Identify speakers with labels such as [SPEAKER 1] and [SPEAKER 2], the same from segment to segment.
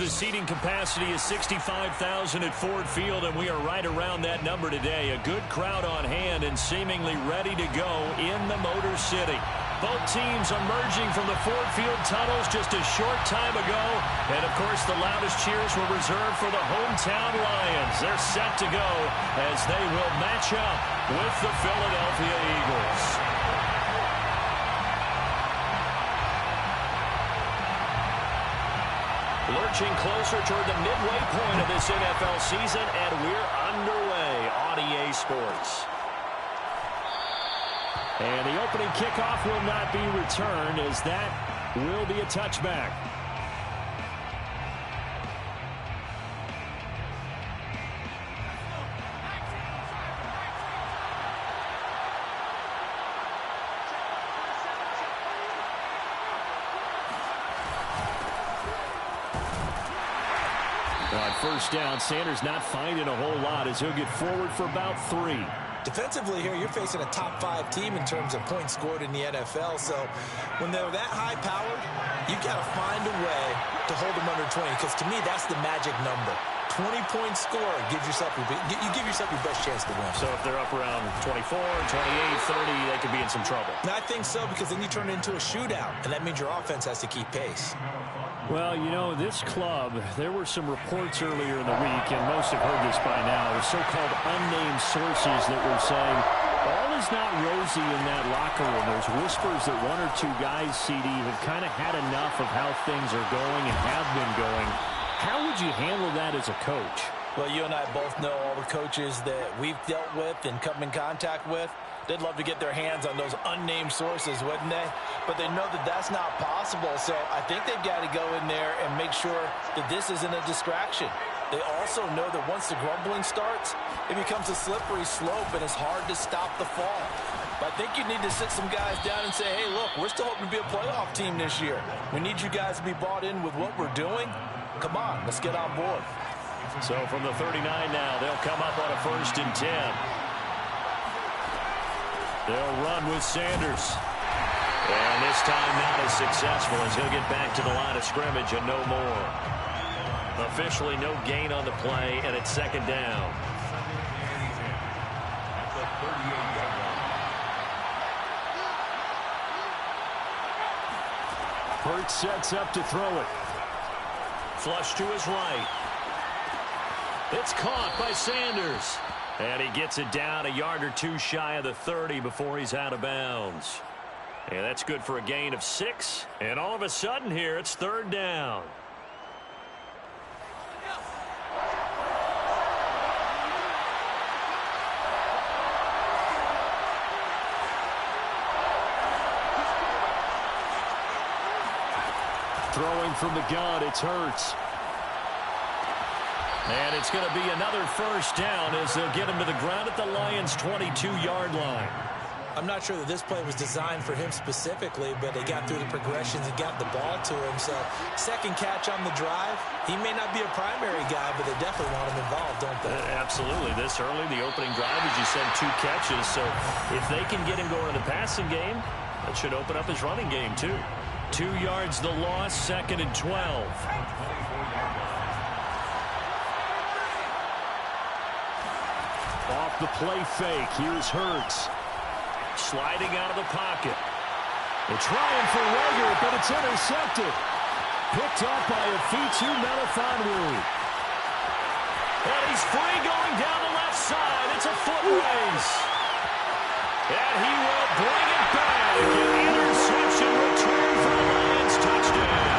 [SPEAKER 1] The seating capacity is 65,000 at Ford Field, and we are right around that number today. A good crowd on hand and seemingly ready to go in the Motor City. Both teams emerging from the Ford Field tunnels just a short time ago. And, of course, the loudest cheers were reserved for the hometown Lions. They're set to go as they will match up with the Philadelphia Eagles. Lurching closer toward the midway point of this NFL season, and we're underway on EA Sports. And the opening kickoff will not be returned, as that will be a touchback. On first down, Sanders not finding a whole lot as he'll get forward for about 3.
[SPEAKER 2] Defensively here, you're facing a top-5 team in terms of points scored in the NFL. So when they're that high-powered, you've got to find a way to hold them under 20. Because to me, that's the magic number. 20-point score gives yourself your best chance to win.
[SPEAKER 1] So if they're up around 24, 28, 30, they could be in some trouble.
[SPEAKER 2] And I think so, because then you turn it into a shootout, and that means your offense has to keep pace.
[SPEAKER 1] Well, you know, this club, there were some reports earlier in the week, and most have heard this by now, the so-called unnamed sources that were saying all is not rosy in that locker room. There's whispers that 1 or 2 guys, CD, have kind of had enough of how things are going and have been going. How would you handle that as a coach?
[SPEAKER 2] Well, you and I both know all the coaches that we've dealt with and come in contact with. They'd love to get their hands on those unnamed sources, wouldn't they? But they know that that's not possible. So I think they've got to go in there and make sure that this isn't a distraction. They also know that once the grumbling starts, it becomes a slippery slope, and it's hard to stop the fall. But I think you need to sit some guys down and say, hey, look, we're still hoping to be a playoff team this year. We need you guys to be bought in with what we're doing. Come on, let's get on board.
[SPEAKER 1] So from the 39 now, they'll come up on a 1st and 10. They'll run with Sanders. And this time not as successful as he'll get back to the line of scrimmage and no more. Officially no gain on the play, and it's 2nd down. Hurts sets up to throw it. Flush to his right. It's caught by Sanders. And he gets it down a yard or 2 shy of the 30 before he's out of bounds. And that's good for a gain of 6. And all of a sudden here, it's 3rd down. Throwing from the gun, it's Hurts. And it's going to be another 1st down as they'll get him to the ground at the Lions' 22-yard line.
[SPEAKER 2] I'm not sure that this play was designed for him specifically, but they got through the progressions and got the ball to him. So 2nd catch on the drive. He may not be a primary guy, but they definitely want him involved, don't they?
[SPEAKER 1] Absolutely. This early, the opening drive, as you said, 2 catches. So if they can get him going in the passing game, that should open up his running game too. 2 yards the loss, 2nd and 12. Off the play fake, here's Hurts. Sliding out of the pocket. They're trying for Rager, but it's intercepted. Picked up by Afitu Melifonwu. And he's free going down the left side. It's a foot race. And he will bring it back. An interception return for the Lions touchdown.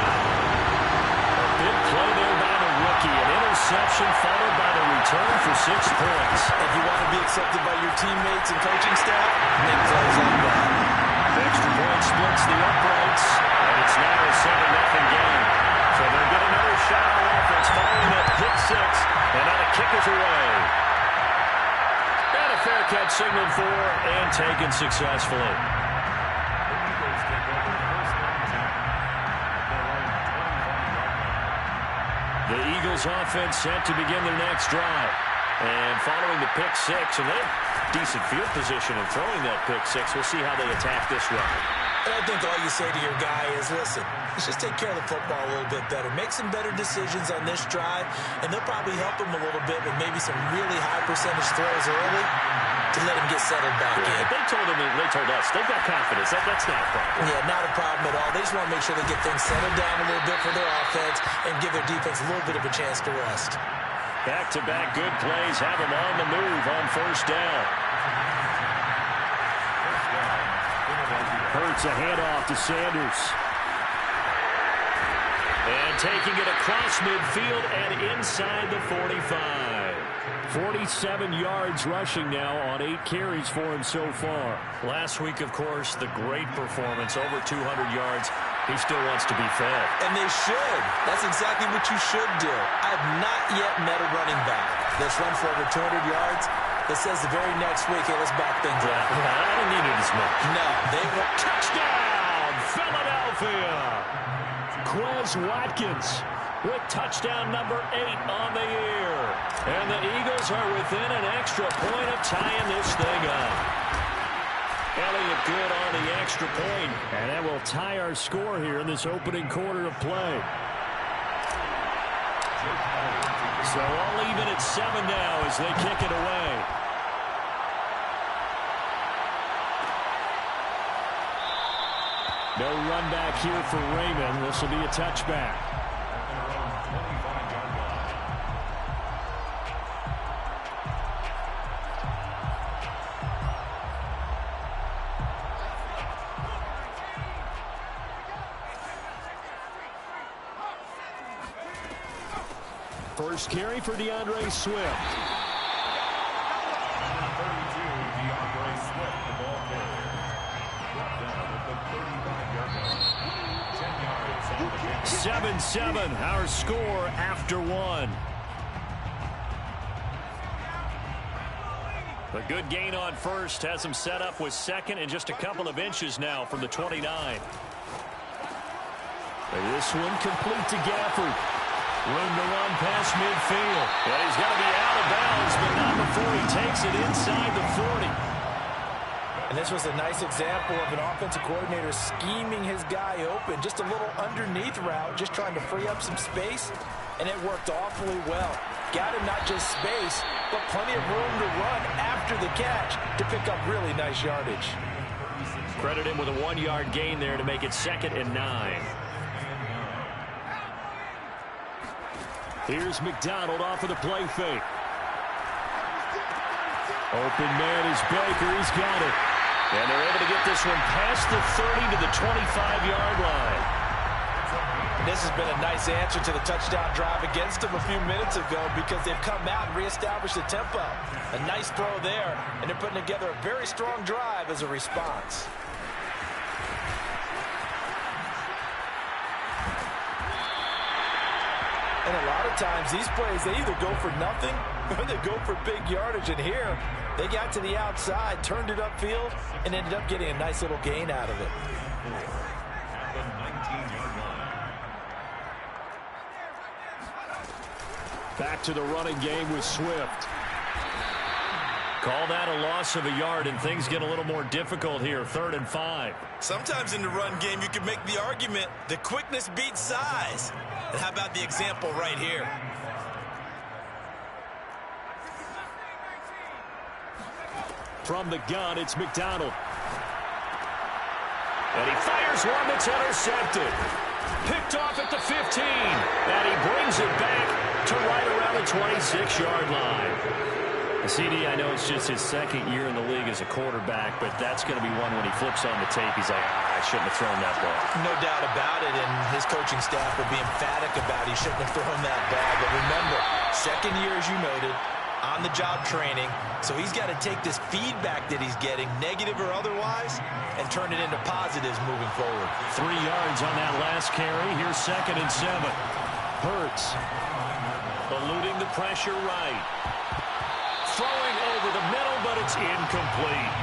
[SPEAKER 1] A big play there by the rookie. An interception followed by the return for 6 points.
[SPEAKER 2] If you want to be accepted by your teammates and coaching staff, make plays like that.
[SPEAKER 1] Extra point splits the uprights, and it's now a 7-0 game. So they'll get another shot on offense following that pick 6, and now the kick is away. And a fair catch signaled for and taken successfully. The Eagles offense set to begin their next drive. And following the pick 6, and they have decent field position in throwing that pick 6. We'll see how they attack this one.
[SPEAKER 2] And I think all you say to your guy is, listen, let's just take care of the football a little bit better. Make some better decisions on this drive, and they'll probably help him a little bit with maybe some really high percentage throws early to let him get settled back in.
[SPEAKER 1] They told us they've got confidence. That's not a problem.
[SPEAKER 2] Yeah, not a problem at all. They just want to make sure they get things settled down a little bit for their offense and give their defense a little bit of a chance to rest.
[SPEAKER 1] Back-to-back good plays have him on the move on first down. Hurts a handoff to Sanders. And taking it across midfield and inside the 45. 47 yards rushing now on 8 carries for him so far. Last week, of course, the great performance, over 200 yards. He still wants to be fed.
[SPEAKER 2] And they should. That's exactly what you should do. I have not yet met a running back that's run for over 200 yards that says the very next week, hey, let's back things up.
[SPEAKER 1] I don't need it as much.
[SPEAKER 2] No, they will.
[SPEAKER 1] Touchdown, Philadelphia! Quez Watkins with touchdown number 8 on the year. And the Eagles are within an extra point of tying this thing up. Elliott good on the extra point, and that will tie our score here in this opening quarter of play. So all even at 7 now as they kick it away. No run back here for Raymond. This will be a touchback. First carry for DeAndre Swift. DeAndre Swift, the ball carrier. Brought down at the 35-yard line. 7-7, our score after 1. A good gain on first has him set up with second and just a couple of inches now from the 29. And this one complete to Gafford. Room to run past midfield. Well, he's got to be out of bounds, but not before he takes it inside the 40.
[SPEAKER 2] And this was a nice example of an offensive coordinator scheming his guy open. Just a little underneath route, just trying to free up some space, and it worked awfully well. Got him not just space, but plenty of room to run after the catch to pick up really nice yardage.
[SPEAKER 1] Credit him with a 1-yard gain there to make it 2nd and 9. Here's McDonald off of the play fake. Open man is Baker. He's got it. And they're able to get this one past the 30 to the 25-yard line.
[SPEAKER 2] This has been a nice answer to the touchdown drive against them a few minutes ago because they've come out and reestablished the tempo. A nice throw there, and they're putting together a very strong drive as a response. And a lot of times, these plays, they either go for nothing or they go for big yardage. And here, they got to the outside, turned it upfield, and ended up getting a nice little gain out of it.
[SPEAKER 1] Back to the running game with Swift. Call that a loss of a yard, and things get a little more difficult here. 3rd and 5.
[SPEAKER 2] Sometimes in the run game, you can make the argument that quickness beats size. And how about the example right here?
[SPEAKER 1] From the gun, it's McDonald. And he fires one that's intercepted. Picked off at the 15. And he brings it back to right around the 26-yard line. CD, I know it's just his 2nd year in the league as a quarterback, but that's going to be one when he flips on the tape, he's like, I shouldn't have thrown that ball.
[SPEAKER 2] No doubt about it, and his coaching staff will be emphatic about he shouldn't have thrown that ball. But remember, 2nd year, as you noted, on-the-job training, so he's got to take this feedback that he's getting, negative or otherwise, and turn it into positives moving forward.
[SPEAKER 1] 3 yards on that last carry. Here's 2nd and 7. Hurts eluding the pressure right. Throwing over the middle, but it's incomplete.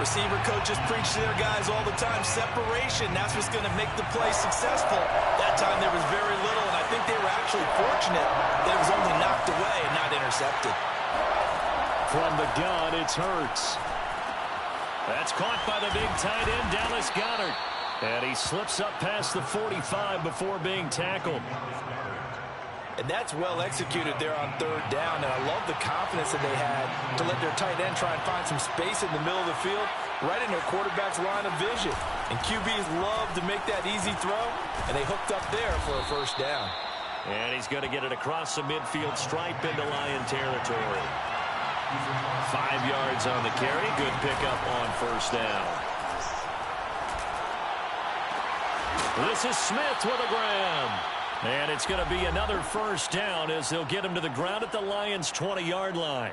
[SPEAKER 2] Receiver coaches preach to their guys all the time. Separation, that's what's going to make the play successful. That time there was very little, and I think they were actually fortunate that it was only knocked away and not intercepted.
[SPEAKER 1] From the gun, it's Hurts. That's caught by the big tight end, Dallas Goedert. And he slips up past the 45 before being tackled.
[SPEAKER 2] And that's well executed there on third down. And I love the confidence that they had to let their tight end try and find some space in the middle of the field, right in their quarterback's line of vision. And QBs love to make that easy throw, and they hooked up there for a first down.
[SPEAKER 1] And he's going to get it across the midfield stripe into Lion territory. 5 yards on the carry. Good pickup on first down. This is Smith with a grab. And it's going to be another first down as they'll get him to the ground at the Lions' 20-yard line.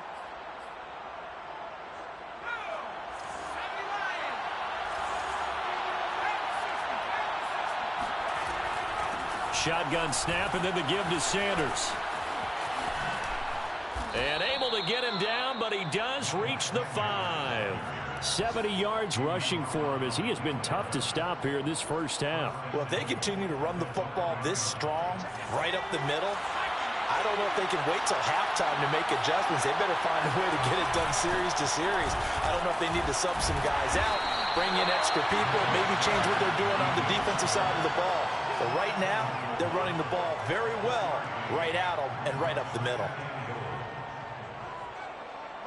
[SPEAKER 1] Shotgun snap and then the give to Sanders. And able to get him down, but he does reach the 5. 70 yards rushing for him as he has been tough to stop here this first half.
[SPEAKER 2] Well, if they continue to run the football this strong, right up the middle, I don't know if they can wait till halftime to make adjustments. They better find a way to get it done series to series. I don't know if they need to sub some guys out, bring in extra people, maybe change what they're doing on the defensive side of the ball. But right now, they're running the ball very well right at them and right up the middle.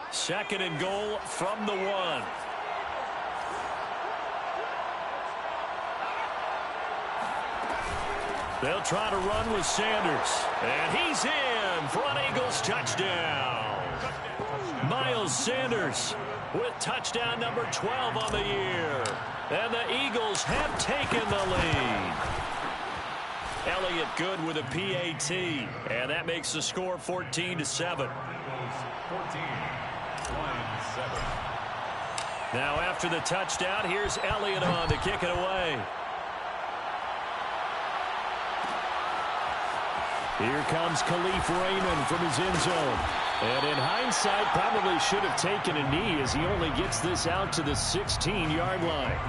[SPEAKER 1] Second and goal from the 1. They'll try to run with Sanders. And he's in for an Eagles touchdown. Miles Sanders with touchdown number 12 on the year. And the Eagles have taken the lead. Elliott good with a PAT. And that makes the score 14-7.
[SPEAKER 3] 14.
[SPEAKER 1] Now after the touchdown, here's Elliott on to kick it away. Here comes Khalif Raymond from his end zone. And in hindsight, probably should have taken a knee as he only gets this out to the 16-yard line.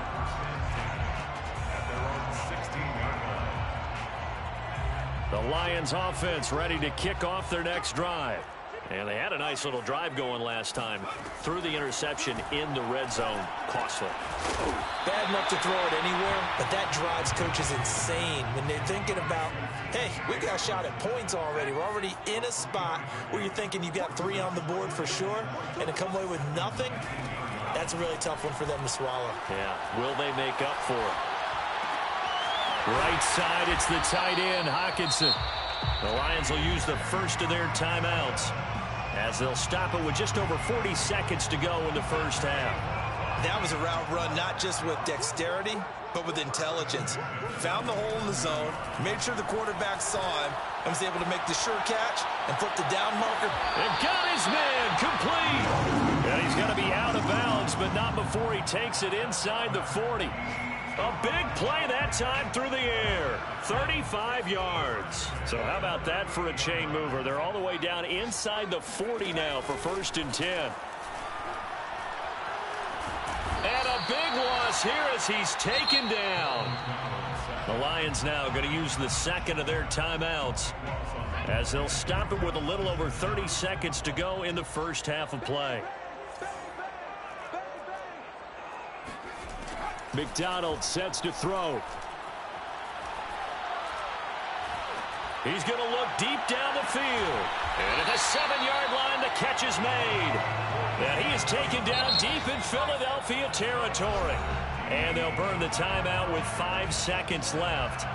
[SPEAKER 1] The Lions offense ready to kick off their next drive. And they had a nice little drive going last time. Threw the interception in the red zone. Costly.
[SPEAKER 2] Bad enough to throw it anywhere, but that drives coaches insane when they're thinking about, hey, we got a shot at points already. We're already in a spot where you're thinking you got 3 on the board for sure, and to come away with nothing, that's a really tough one for them to swallow.
[SPEAKER 1] Yeah, will they make up for it? Right side, it's the tight end, Hockenson. The Lions will use the first of their timeouts as they'll stop it with just over 40 seconds to go in the first half.
[SPEAKER 2] That was a route run not just with dexterity, but with intelligence. Found the hole in the zone, made sure the quarterback saw him, and was able to make the sure catch and put the down marker.
[SPEAKER 1] And got his man complete. And he's going to be out of bounds, but not before he takes it inside the 40. A big play that time through the air. 35 yards. So how about that for a chain mover? They're all the way down inside the 40 now for 1st and 10. And a big loss here as he's taken down. The Lions now going to use the second of their timeouts as they'll stop it with a little over 30 seconds to go in the first half of play. McDonald sets to throw. He's going to look deep down the field. And at the 7-yard line, the catch is made. And he is taken down deep in Philadelphia territory. And they'll burn the timeout with 5 seconds left.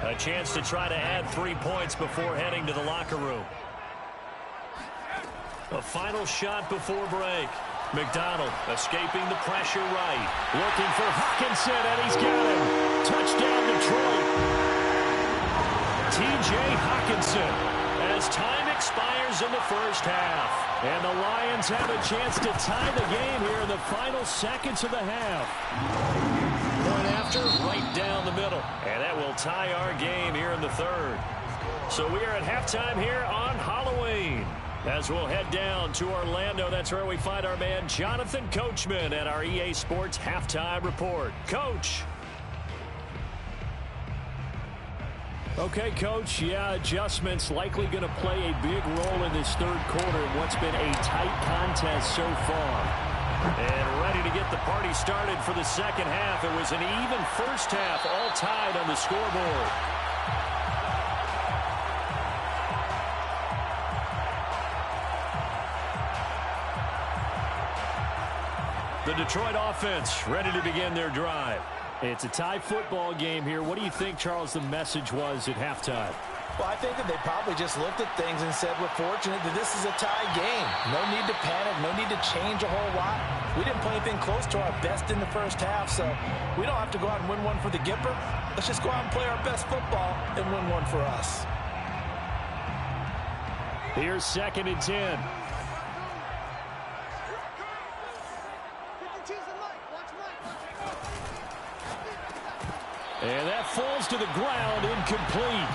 [SPEAKER 1] A chance to try to add 3 points before heading to the locker room. A final shot before break. McDonald escaping the pressure right. Looking for Hockenson, and he's got him. Touchdown, Detroit. T.J. Hockenson as time expires in the first half. And the Lions have a chance to tie the game here in the final seconds of the half. Point after, right down the middle. And that will tie our game here in the third. So we are at halftime here on Halloween. As we'll head down to Orlando, that's where we find our man Jonathan Coachman at our EA Sports Halftime Report. Coach. Okay, Coach, yeah, adjustments likely going to play a big role in this third quarter in what's been a tight contest so far. And ready to get the party started for the second half. It was an even first half, all tied on the scoreboard. The Detroit offense ready to begin their drive. It's a tie football game here. What do you think, Charles, the message was at halftime?
[SPEAKER 2] Well, I think that they probably just looked at things and said, we're fortunate that this is a tie game. No need to panic. No need to change a whole lot. We didn't play anything close to our best in the first half, so we don't have to go out and win one for the Gipper. Let's just go out and play our best football and win one for us.
[SPEAKER 1] Here's 2nd and 10. And that falls to the ground, incomplete.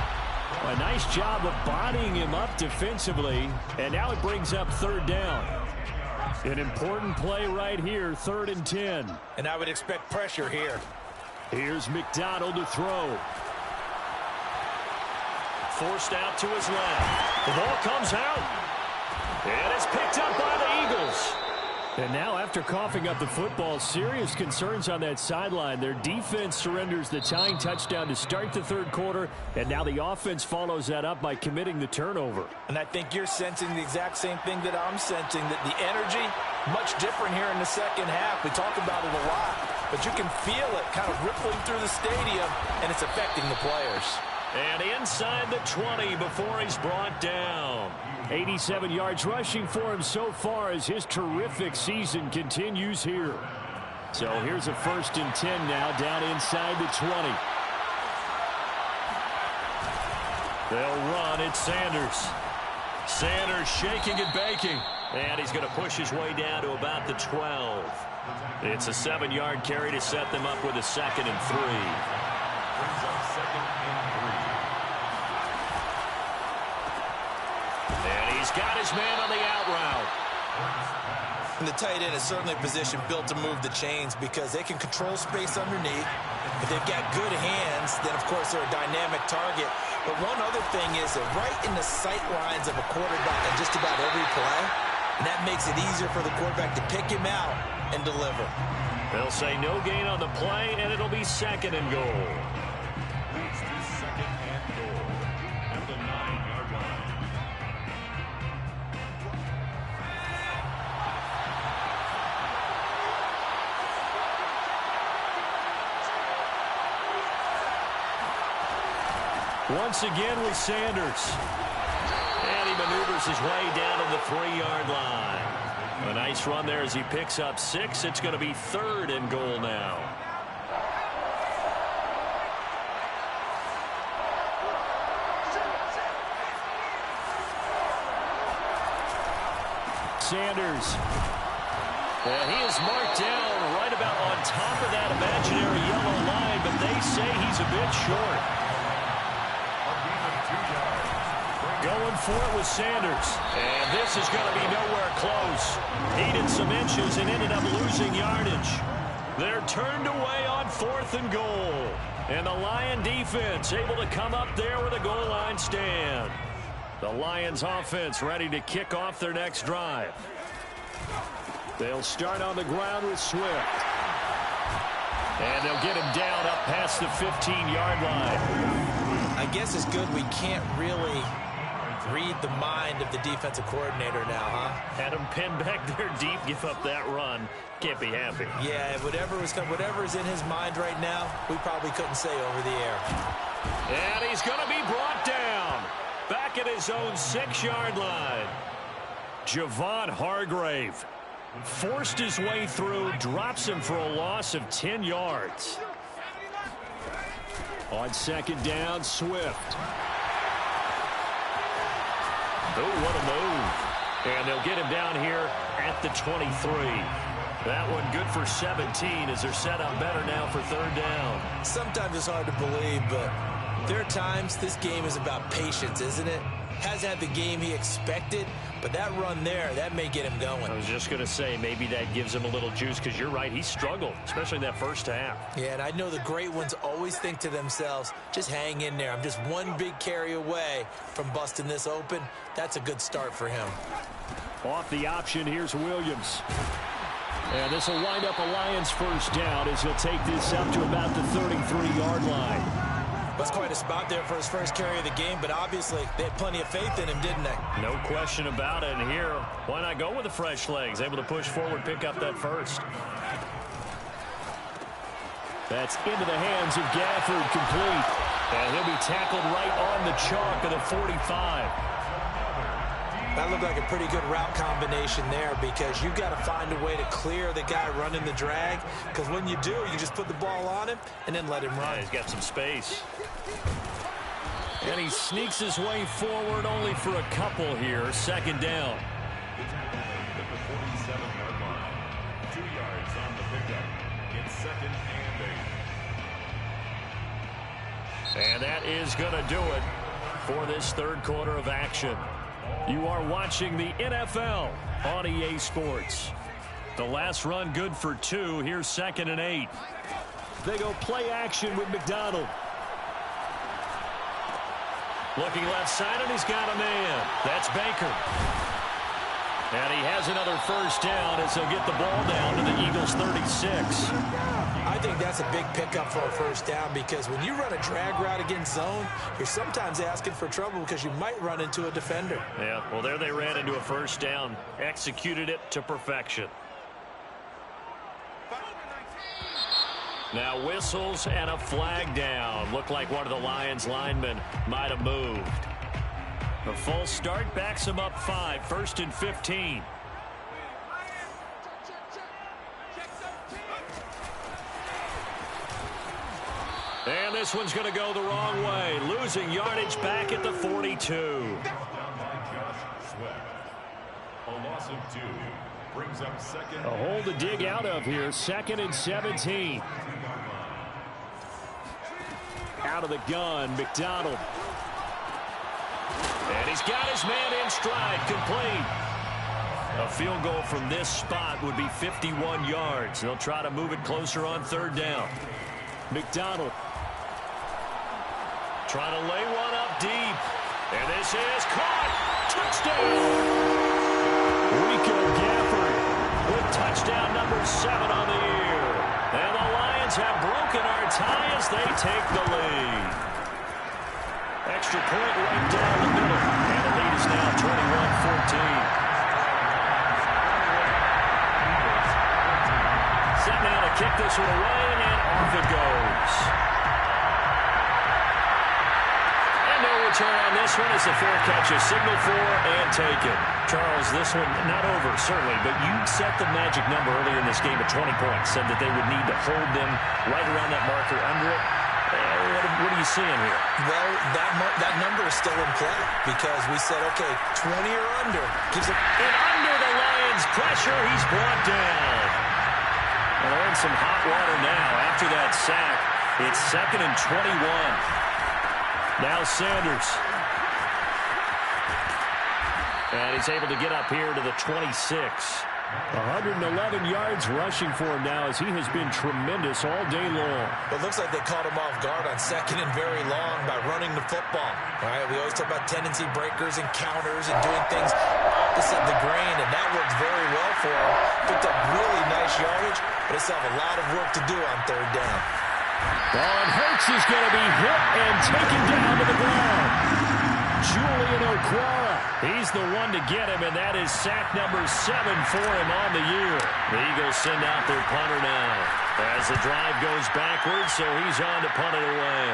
[SPEAKER 1] A nice job of bodying him up defensively. And now it brings up 3rd down. An important play right here, 3rd and 10.
[SPEAKER 2] And I would expect pressure here.
[SPEAKER 1] Here's McDonald to throw. Forced out to his left. The ball comes out. And it's picked up by the Eagles. And now, after coughing up the football, serious concerns on that sideline. Their defense surrenders the tying touchdown to start the 3rd quarter, and now the offense follows that up by committing the turnover.
[SPEAKER 2] And I think you're sensing the exact same thing that I'm sensing, that the energy, much different here in the second half. We talk about it a lot, but you can feel it kind of rippling through the stadium, and it's affecting the players.
[SPEAKER 1] And inside the 20 before he's brought down. 87 yards rushing for him so far as his terrific season continues here. So here's a 1st and 10 now down inside the 20. They'll run. It's Sanders. Sanders shaking and baking. And he's going to push his way down to about the 12. It's a 7-yard carry to set them up with a 2nd and 3. He's got his man on the out route.
[SPEAKER 2] And the tight end is certainly a position built to move the chains because they can control space underneath. If they've got good hands, then, of course, they're a dynamic target. But one other thing is they're right in the sight lines of a quarterback on just about every play. And that makes it easier for the quarterback to pick him out and deliver.
[SPEAKER 1] They'll say no gain on the play, and it'll be 2nd and goal. Once again with Sanders. And he maneuvers his way down to the 3-yard line. A nice run there as he picks up 6. It's going to be 3rd and goal now. Sanders. And he is marked down right about on top of that imaginary yellow line, but they say he's a bit short. Going for it with Sanders. And this is going to be nowhere close. Needed some inches and ended up losing yardage. They're turned away on 4th and goal. And the Lion defense able to come up there with a goal line stand. The Lions offense ready to kick off their next drive. They'll start on the ground with Swift. And they'll get him down up past the 15-yard line.
[SPEAKER 2] I guess it's good we can't really read the mind of the defensive coordinator now, huh?
[SPEAKER 1] Had him pinned back there deep, give up that run. Can't be happy.
[SPEAKER 2] Yeah, whatever's in his mind right now, we probably couldn't say over the air.
[SPEAKER 1] And he's going to be brought down. Back at his own 6-yard line. Javon Hargrave forced his way through, drops him for a loss of 10 yards. On 2nd down, Swift. Oh, what a move. And they'll get him down here at the 23. That one good for 17 as they're set up better now for 3rd down.
[SPEAKER 2] Sometimes it's hard to believe, but there are times this game is about patience, isn't it? Hasn't had the game he expected, but that run there, that may get him going.
[SPEAKER 1] I was just going to say, maybe that gives him a little juice because you're right, he struggled, especially in that first half.
[SPEAKER 2] Yeah, and I know the great ones always think to themselves, just hang in there. I'm just one big carry away from busting this open. That's a good start for him.
[SPEAKER 1] Off the option, here's Williams. And this will wind up a Lions first down as he'll take this up to about the 33-yard line.
[SPEAKER 2] That's quite a spot there for his first carry of the game, but obviously they had plenty of faith in him, didn't they?
[SPEAKER 1] No question about it. And here, why not go with the fresh legs? Able to push forward, pick up that first. That's into the hands of Gafford, complete. And he'll be tackled right on the chalk of the 45.
[SPEAKER 2] That looked like a pretty good route combination there because you've got to find a way to clear the guy running the drag, because when you do, you just put the ball on him and then let him run.
[SPEAKER 1] Yeah, he's got some space. And he sneaks his way forward only for a couple here. Second down.
[SPEAKER 3] At the 47-yard line. 2 yards on the pickup. It's 2nd and 8.
[SPEAKER 1] And that is going to do it for this third quarter of action. You are watching the NFL on EA Sports. The last run good for 2. Here's 2nd and 8. They go play action with McDonald. Looking left side, and he's got a man. That's Baker. And he has another first down as he'll get the ball down to the Eagles' 36.
[SPEAKER 2] I think that's a big pickup for a first down because when you run a drag route against zone, you're sometimes asking for trouble because you might run into a defender.
[SPEAKER 1] Yeah, well, there they ran into a first down. Executed it to perfection. Now whistles and a flag down. Looked like one of the Lions linemen might have moved. The false start backs him up 5. 1st and 15. And this one's going to go the wrong way. Losing yardage back at the 42.
[SPEAKER 3] A loss of 2 brings up 2nd.
[SPEAKER 1] A hole to dig out of here. 2nd and 17. Out of the gun, McDonald. And he's got his man in stride, complete. A field goal from this spot would be 51 yards. They'll try to move it closer on 3rd down. McDonald trying to lay one up deep. And this is caught. Touchdown. Rico Gafford with touchdown number 7 on the year. And the Lions have broken our tie as they take the lead. Extra point right down the middle. And the lead is now 21-14. Set now to kick this one away, and off it goes. And no return on this one as the fair catch is signaled for and taken. Charles, this one not over, certainly, but you set the magic number earlier in this game at 20 points. Said that they would need to hold them right around that marker under it. What are you seeing here?
[SPEAKER 2] Well, that number is still in play because we said, okay, 20 or under. Gives it.
[SPEAKER 1] And under the Lions' pressure, he's brought down. Well, they're in some hot water now after that sack. It's 2nd and 21. Now Sanders. And he's able to get up here to the 26. 111 yards rushing for him now as he has been tremendous all day long.
[SPEAKER 2] It looks like they caught him off guard on 2nd and very long by running the football. All right, we always talk about tendency breakers and counters and doing things opposite the grain, and that worked very well for him. Picked up really nice yardage, but they still have a lot of work to do on 3rd down.
[SPEAKER 1] And Hurts is going to be hit and taken down to the ground. Julian Okwara. He's the one to get him, and that is sack number 7 for him on the year. The Eagles send out their punter now as the drive goes backwards, so he's on to punt it away.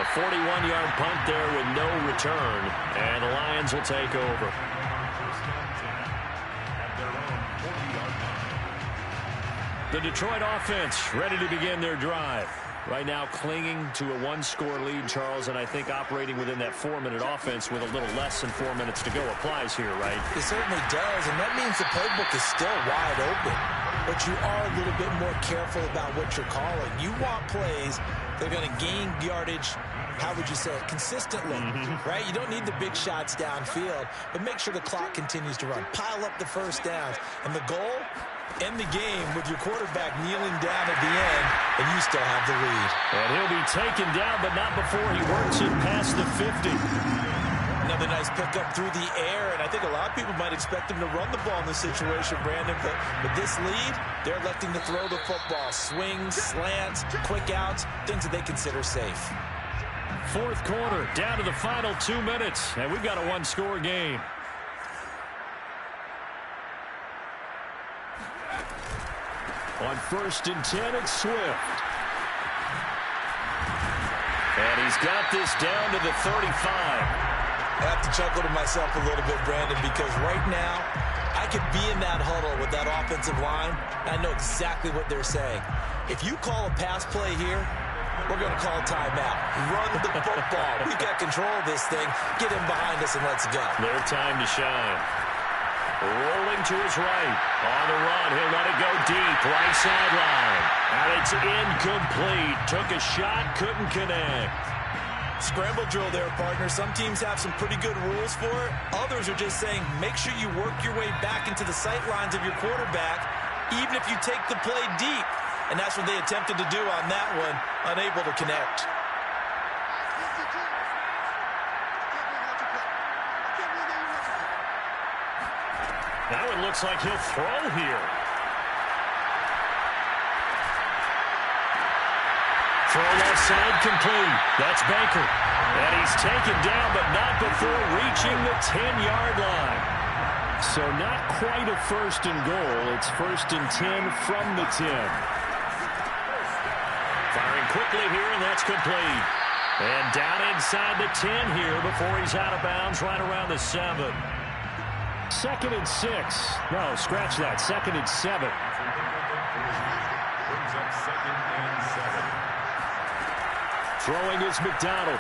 [SPEAKER 1] A 41-yard punt there with no return, and the Lions will take over. The Detroit offense ready to begin their drive. Right now clinging to a 1-score lead, Charles, and I think operating within that 4-minute offense with a little less than 4 minutes to go applies here, right?
[SPEAKER 2] It certainly does, and that means the playbook is still wide open. But you are a little bit more careful about what you're calling. You want plays that are going to gain yardage, how would you say it, consistently, right? You don't need the big shots downfield, but make sure the clock continues to run. Pile up the first downs. And the goal, end the game with your quarterback kneeling down at the end, and you still have the lead.
[SPEAKER 1] And he'll be taken down, but not before he works it past the 50.
[SPEAKER 2] Another nice pickup through the air, and I think a lot of people might expect him to run the ball in this situation, Brandon, but with this lead, they're electing to throw the football. Swings, slants, quick outs, things that they consider safe.
[SPEAKER 1] Fourth quarter, down to the final 2 minutes, and we've got a one-score game. On 1st and 10, it's Swift. And he's got this down to the 35.
[SPEAKER 2] I have to chuckle to myself a little bit, Brandon, because right now I could be in that huddle with that offensive line, and I know exactly what they're saying. If you call a pass play here, we're going to call a timeout. Run the football. We've got control of this thing. Get him behind us and let's go.
[SPEAKER 1] Their time to shine. Rolling to his right. On the run, he'll let it go deep. Right sideline. And it's incomplete. Took a shot, couldn't connect.
[SPEAKER 2] Scramble drill there, partner. Some teams have some pretty good rules for it. Others are just saying, make sure you work your way back into the sight lines of your quarterback, even if you take the play deep. And that's what they attempted to do on that one, unable to connect.
[SPEAKER 1] Now it looks like he'll throw here. Throw left side complete. That's Baker. And he's taken down, but not before reaching the 10-yard line. So not quite a 1st and goal. It's 1st and 10 from the 10. Firing quickly here, and that's complete. And down inside the 10 here before he's out of bounds right around the 7. 2nd and 6. No, scratch that. 2nd and 7.
[SPEAKER 3] Brings up 2nd and 7.
[SPEAKER 1] Throwing is McDonald.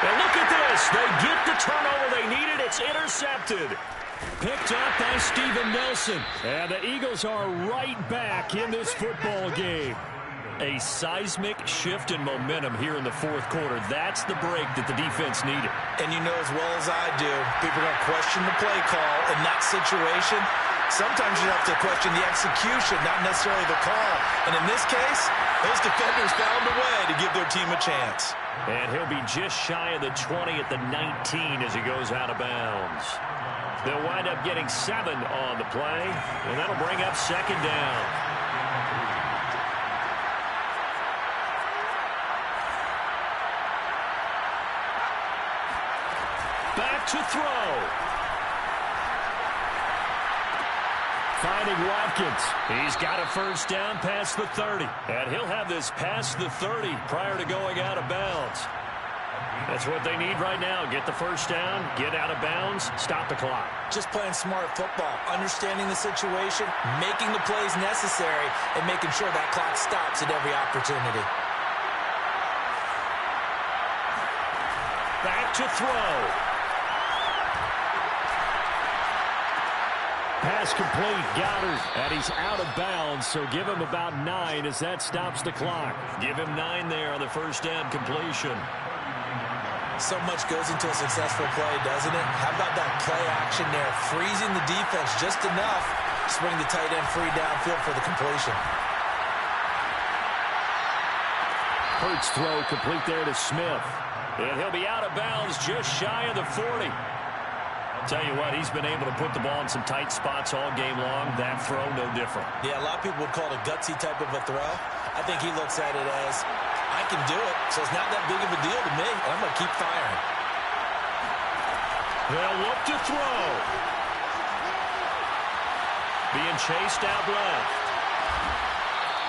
[SPEAKER 1] And look at this. They get the turnover they needed. It's intercepted. Picked up by Steven Nelson. And the Eagles are right back in this football game. A seismic shift in momentum here in the fourth quarter. That's the break that the defense needed.
[SPEAKER 2] And you know as well as I do, people are going to question the play call in that situation. Sometimes you have to question the execution, not necessarily the call. And in this case, those defenders found a way to give their team a chance.
[SPEAKER 1] And he'll be just shy of the 20 at the 19 as he goes out of bounds. They'll wind up getting 7 on the play, and that'll bring up 2nd down. Back to throw. Finding Watkins. He's got a 1st down past the 30. And he'll have this past the 30 prior to going out of bounds. That's what they need right now. Get the 1st down, get out of bounds, stop the clock.
[SPEAKER 2] Just playing smart football, understanding the situation, making the plays necessary, and making sure that clock stops at every opportunity.
[SPEAKER 1] Back to throw. Pass complete, Goddard, and he's out of bounds, so give him about 9 as that stops the clock. Give him 9 there on the 1st down completion.
[SPEAKER 2] So much goes into a successful play, doesn't it? How about that play action there, freezing the defense just enough to swing the tight end free downfield for the completion.
[SPEAKER 1] Hurts throw complete there to Smith. And he'll be out of bounds just shy of the 40. Tell you what, he's been able to put the ball in some tight spots all game long. That throw, no different.
[SPEAKER 2] Yeah, a lot of people would call it a gutsy type of a throw. I think he looks at it as, I can do it, so it's not that big of a deal to me, and I'm going to keep firing.
[SPEAKER 1] They'll look to throw. Being chased out left.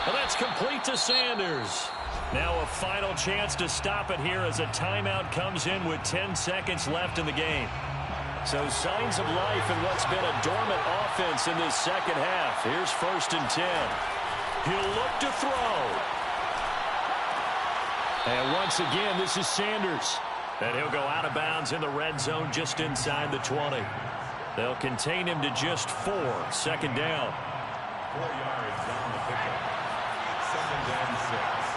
[SPEAKER 1] Well, that's complete to Sanders. Now a final chance to stop it here as a timeout comes in with 10 seconds left in the game. So signs of life in what's been a dormant offense in this second half. Here's 1st and 10. He'll look to throw. And once again, this is Sanders. And he'll go out of bounds in the red zone just inside the 20. They'll contain him to just 4. 2nd down.
[SPEAKER 3] 4 yards on the pickup. 2nd and 6.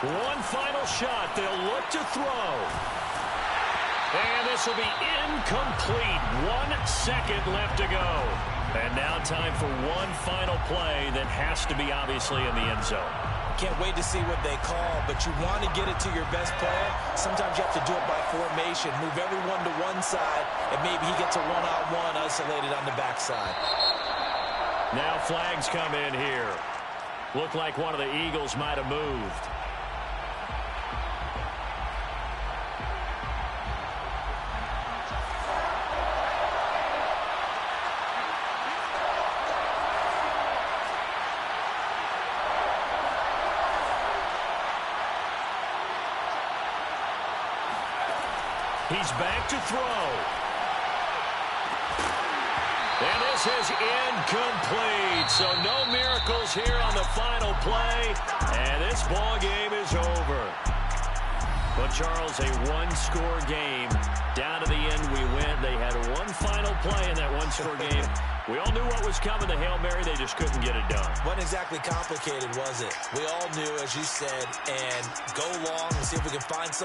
[SPEAKER 1] One final shot. They'll look to throw. And this will be incomplete. 1 second left to go. And now time for one final play that has to be obviously in the end zone.
[SPEAKER 2] Can't wait to see what they call, but you want to get it to your best player. Sometimes you have to do it by formation. Move everyone to one side, and maybe he gets a one-on-one isolated on the backside.
[SPEAKER 1] Now flags come in here. Looked like one of the Eagles might have moved. He's back to throw. And this is incomplete. So no miracles here on the final play. And this ball game is over. But, Charles, a one-score game. Down to the end we went. They had one final play in that one-score game. We all knew what was coming, the Hail Mary. They just couldn't get it done.
[SPEAKER 2] Wasn't exactly complicated, was it? We all knew, as you said, and go long and see if we can find some.